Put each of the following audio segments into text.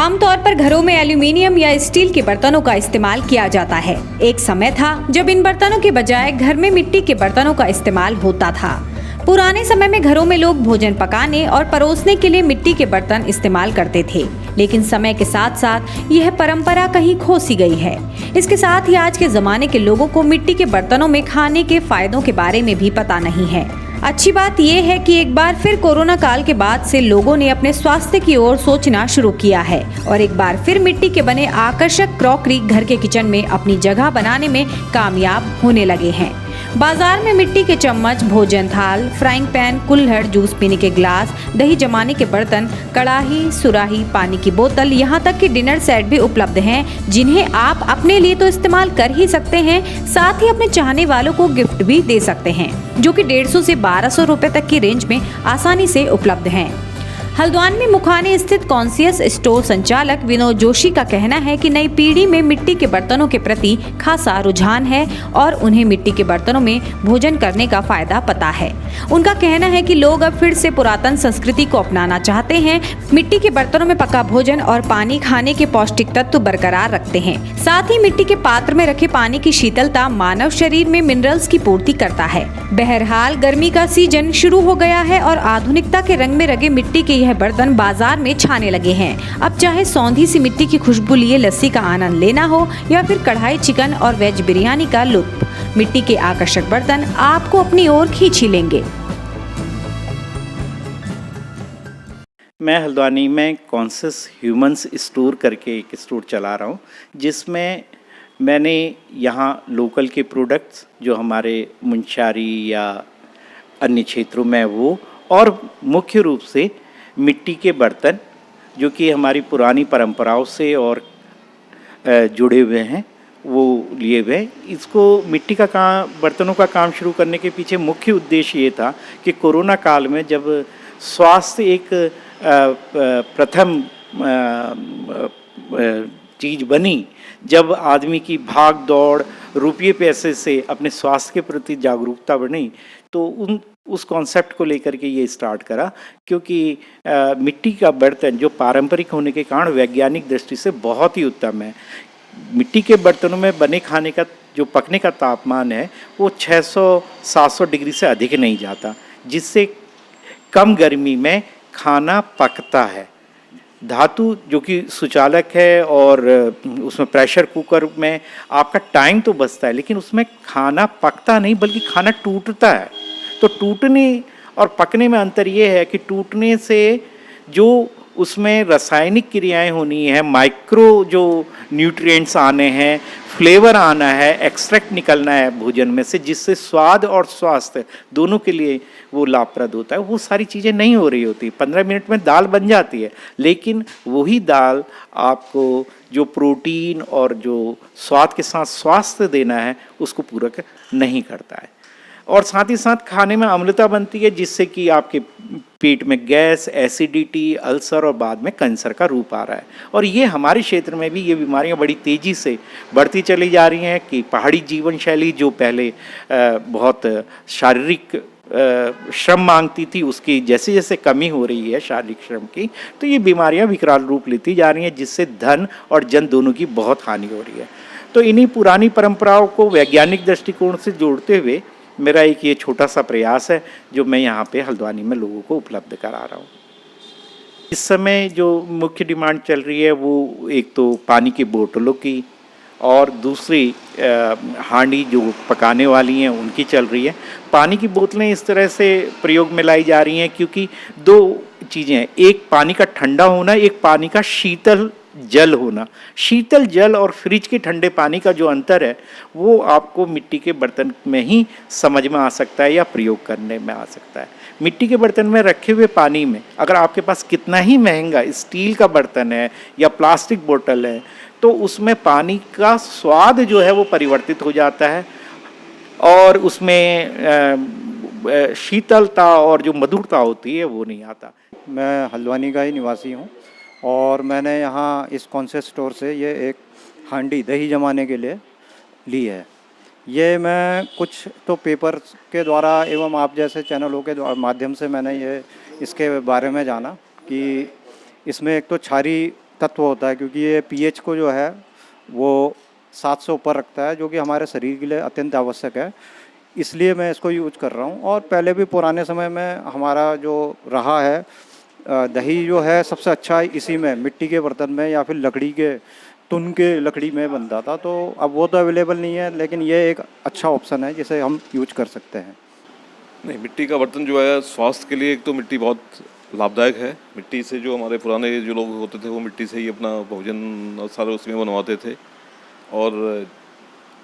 आमतौर पर घरों में एल्यूमीनियम या स्टील के बर्तनों का इस्तेमाल किया जाता है। एक समय था जब इन बर्तनों के बजाय घर में मिट्टी के बर्तनों का इस्तेमाल होता था। पुराने समय में घरों में लोग भोजन पकाने और परोसने के लिए मिट्टी के बर्तन इस्तेमाल करते थे, लेकिन समय के साथ साथ यह परंपरा कहीं खो सी गई है। इसके साथ ही आज के जमाने के लोगों को मिट्टी के बर्तनों में खाने के फायदों के बारे में भी पता नहीं है। अच्छी बात यह है कि एक बार फिर कोरोना काल के बाद से लोगों ने अपने स्वास्थ्य की ओर सोचना शुरू किया है और एक बार फिर मिट्टी के बने आकर्षक क्रॉकरी घर के किचन में अपनी जगह बनाने में कामयाब होने लगे हैं। बाजार में मिट्टी के चम्मच, भोजन थाल, फ्राइंग पैन, कुल्हड़, जूस पीने के ग्लास, दही जमाने के बर्तन, कड़ाही, सुराही, पानी की बोतल, यहाँ तक कि डिनर सेट भी उपलब्ध हैं, जिन्हें आप अपने लिए तो इस्तेमाल कर ही सकते हैं, साथ ही अपने चाहने वालों को गिफ्ट भी दे सकते हैं, जो कि 150 से 1200 रुपए तक की रेंज में आसानी से उपलब्ध हैं। हल्द्वानी में मुखाने स्थित कॉन्शियस स्टोर संचालक विनोद जोशी का कहना है कि नई पीढ़ी में मिट्टी के बर्तनों के प्रति खासा रुझान है और उन्हें मिट्टी के बर्तनों में भोजन करने का फायदा पता है। उनका कहना है कि लोग अब फिर से पुरातन संस्कृति को अपनाना चाहते हैं। मिट्टी के बर्तनों में पका भोजन और पानी खाने के पौष्टिक तत्व बरकरार रखते हैं। साथ ही मिट्टी के पात्र में रखे पानी की शीतलता मानव शरीर में मिनरल्स की पूर्ति करता है। बहरहाल गर्मी का सीजन शुरू हो गया है और आधुनिकता के रंग में रंगे मिट्टी के यह बर्तन बाजार में छाने लगे हैं। अब चाहे सौंधी सी मिट्टी की खुशबू लिए लस्सी का आनंद लेना हो या फिर कढ़ाई चिकन और वेज बिरयानी का लुत्फ, मिट्टी के आकर्षक बर्तन आपको अपनी ओर खींच ही लेंगे। मैं हल्द्वानी में कॉन्शियस ह्यूमंस स्टोर करके एक स्टोर चला रहा हूँ, जिसमें मैंने यहाँ लोकल के प्रोडक्ट्स जो हमारे मुंशियारी या अन्य क्षेत्रों में वो, और मुख्य रूप से मिट्टी के बर्तन जो कि हमारी पुरानी परंपराओं से और जुड़े हुए हैं वो लिए हुए हैं। इसको मिट्टी का काम, बर्तनों का काम शुरू करने के पीछे मुख्य उद्देश्य ये था कि कोरोना काल में जब स्वास्थ्य एक प्रथम चीज़ बनी, जब आदमी की भाग दौड़ रुपये पैसे से अपने स्वास्थ्य के प्रति जागरूकता बढ़ी, तो उस कॉन्सेप्ट को लेकर के ये स्टार्ट करा, क्योंकि मिट्टी का बर्तन जो पारंपरिक होने के कारण वैज्ञानिक दृष्टि से बहुत ही उत्तम है। मिट्टी के बर्तनों में बने खाने का जो पकने का तापमान है वो 600-700 डिग्री से अधिक नहीं जाता, जिससे कम गर्मी में खाना पकता है। धातु जो कि सुचालक है और उसमें प्रेशर कुकर में आपका टाइम तो बचता है, लेकिन उसमें खाना पकता नहीं बल्कि खाना टूटता है। तो टूटने और पकने में अंतर ये है कि टूटने से जो उसमें रासायनिक क्रियाएं होनी है, माइक्रो जो न्यूट्रिएंट्स आने हैं, फ्लेवर आना है, एक्सट्रैक्ट निकलना है भोजन में से, जिससे स्वाद और स्वास्थ्य दोनों के लिए वो लाभप्रद होता है, वो सारी चीज़ें नहीं हो रही होती। 15 मिनट में दाल बन जाती है, लेकिन वही दाल आपको जो प्रोटीन और जो स्वाद के साथ स्वास्थ्य देना है उसको पूरक नहीं करता है। और साथ ही साथ खाने में अम्लता बनती है, जिससे कि आपके पेट में गैस, एसिडिटी, अल्सर और बाद में कैंसर का रूप आ रहा है। और ये हमारे क्षेत्र में भी ये बीमारियां बड़ी तेज़ी से बढ़ती चली जा रही हैं कि पहाड़ी जीवन शैली जो पहले बहुत शारीरिक श्रम मांगती थी, उसकी जैसे जैसे कमी हो रही है शारीरिक श्रम की, तो ये बीमारियां विकराल रूप लेती जा रही हैं, जिससे धन और जन दोनों की बहुत हानि हो रही है। तो इन्हीं पुरानी परंपराओं को वैज्ञानिक दृष्टिकोण से जोड़ते हुए मेरा एक ये छोटा सा प्रयास है जो मैं यहाँ पे हल्द्वानी में लोगों को उपलब्ध करा रहा हूँ। इस समय जो मुख्य डिमांड चल रही है वो एक तो पानी की बोतलों की और दूसरी हांडी जो पकाने वाली हैं उनकी चल रही है। पानी की बोतलें इस तरह से प्रयोग में लाई जा रही हैं क्योंकि दो चीज़ें हैं, एक पानी का ठंडा होना, एक पानी का शीतल जल होना। शीतल जल और फ्रिज के ठंडे पानी का जो अंतर है वो आपको मिट्टी के बर्तन में ही समझ में आ सकता है या प्रयोग करने में आ सकता है। मिट्टी के बर्तन में रखे हुए पानी में अगर आपके पास कितना ही महंगा स्टील का बर्तन है या प्लास्टिक बोतल है, तो उसमें पानी का स्वाद जो है वो परिवर्तित हो जाता है और उसमें शीतलता और जो मधुरता होती है वो नहीं आता। मैं हल्द्वानी का ही निवासी हूँ और मैंने यहाँ इस कॉन्शियस स्टोर से ये एक हांडी दही जमाने के लिए ली है। ये मैं कुछ तो पेपर के द्वारा एवं आप जैसे चैनलों के माध्यम से मैंने ये इसके बारे में जाना कि इसमें एक तो क्षारीय तत्व होता है, क्योंकि ये पीएच को जो है वो 7 से ऊपर रखता है, जो कि हमारे शरीर के लिए अत्यंत आवश्यक है। इसलिए मैं इसको यूज कर रहा हूँ। और पहले भी पुराने समय में हमारा जो रहा है, दही जो है सबसे अच्छा इसी में मिट्टी के बर्तन में या फिर लकड़ी के तुन के लकड़ी में बनता था। तो अब वो तो अवेलेबल नहीं है, लेकिन ये एक अच्छा ऑप्शन है जिसे हम यूज कर सकते हैं। नहीं, मिट्टी का बर्तन जो है स्वास्थ्य के लिए, एक तो मिट्टी बहुत लाभदायक है। मिट्टी से जो हमारे पुराने जो लोग होते थे वो मिट्टी से ही अपना भोजन और सारे उसमें बनवाते थे। और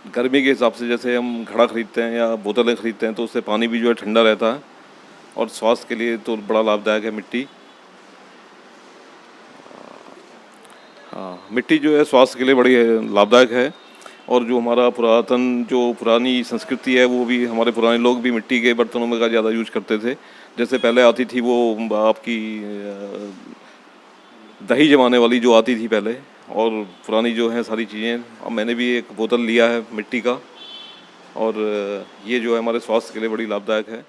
गर्मी के हिसाब से जैसे हम घड़ा खरीदते हैं या बोतलें खरीदते हैं तो उससे पानी भी जो है ठंडा रहता है और स्वास्थ्य के लिए तो बड़ा लाभदायक है मिट्टी। हाँ, मिट्टी जो है स्वास्थ्य के लिए बड़ी लाभदायक है। और जो हमारा पुरानी संस्कृति है वो भी, हमारे पुराने लोग भी मिट्टी के बर्तनों में का ज़्यादा यूज करते थे। जैसे पहले आती थी वो आपकी दही जमाने वाली जो आती थी पहले, और पुरानी जो है सारी चीज़ें। अब मैंने भी एक बोतल लिया है मिट्टी का, और ये जो है हमारे स्वास्थ्य के लिए बड़ी लाभदायक है।